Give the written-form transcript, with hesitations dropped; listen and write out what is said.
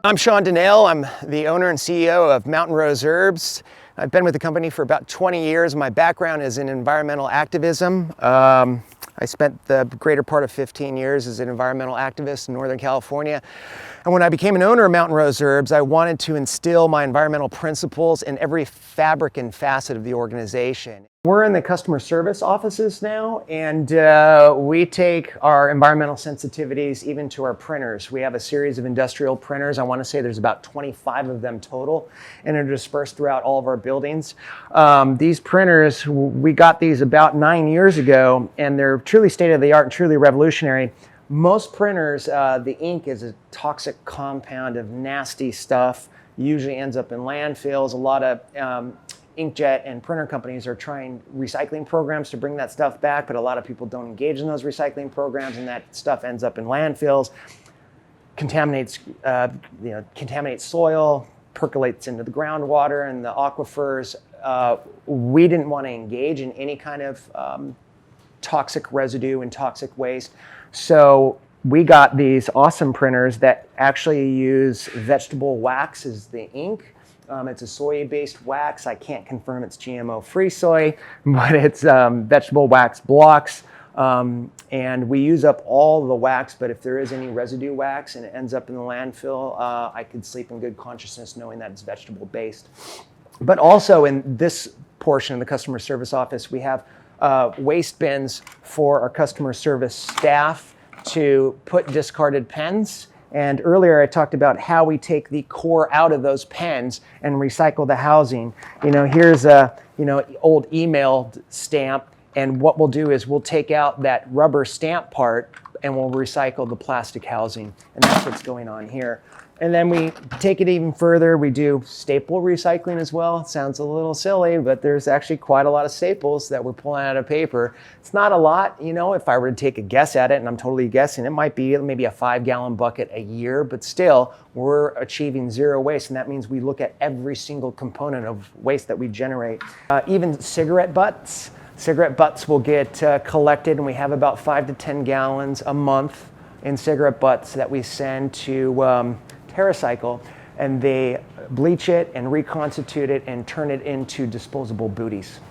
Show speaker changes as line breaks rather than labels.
I'm Shawn Donnille. I'm the owner and CEO of Mountain Rose Herbs. I've been with the company for about 20 years. My background is in environmental activism. I spent the greater part of 15 years as an environmental activist in Northern California. And when I became an owner of Mountain Rose Herbs, I wanted to instill my environmental principles in every fabric and facet of the organization. We're in the customer service offices now, and we take our environmental sensitivities even to our printers. We have a series of industrial printers. I want to say there's about 25 of them total, and they're dispersed throughout all of our buildings. These printers, we got these about 9 years ago, and they're truly state-of-the-art and truly revolutionary. Most printers, the ink is a toxic compound of nasty stuff, usually ends up in landfills. A lot of inkjet and printer companies are trying recycling programs to bring that stuff back, but a lot of people don't engage in those recycling programs, and that stuff ends up in landfills, contaminates soil, percolates into the groundwater and the aquifers. We didn't want to engage in any kind of toxic residue and toxic waste, so we got these awesome printers that actually use vegetable wax as the ink. It's a soy-based wax. I can't confirm it's GMO-free soy, but it's vegetable wax blocks. And we use up all the wax, but if there is any residue wax and it ends up in the landfill, I could sleep in good consciousness knowing that it's vegetable-based. But also in this portion of the customer service office, we have waste bins for our customer service staff to put discarded pens. And earlier I talked about how we take the core out of those pens and recycle the housing. Here's a old email stamp, and what we'll do is we'll take out that rubber stamp part and we'll recycle the plastic housing. And that's what's going on here. And then we take it even further. We do staple recycling as well. It sounds a little silly, but there's actually quite a lot of staples that we're pulling out of paper. It's not a lot, if I were to take a guess at it, and I'm totally guessing, it might be maybe a 5-gallon bucket a year, but still, we're achieving zero waste, and that means we look at every single component of waste that we generate. Even cigarette butts. Cigarette butts will get collected, and we have about 5 to 10 gallons a month in cigarette butts that we send to TerraCycle, and they bleach it and reconstitute it and turn it into disposable booties.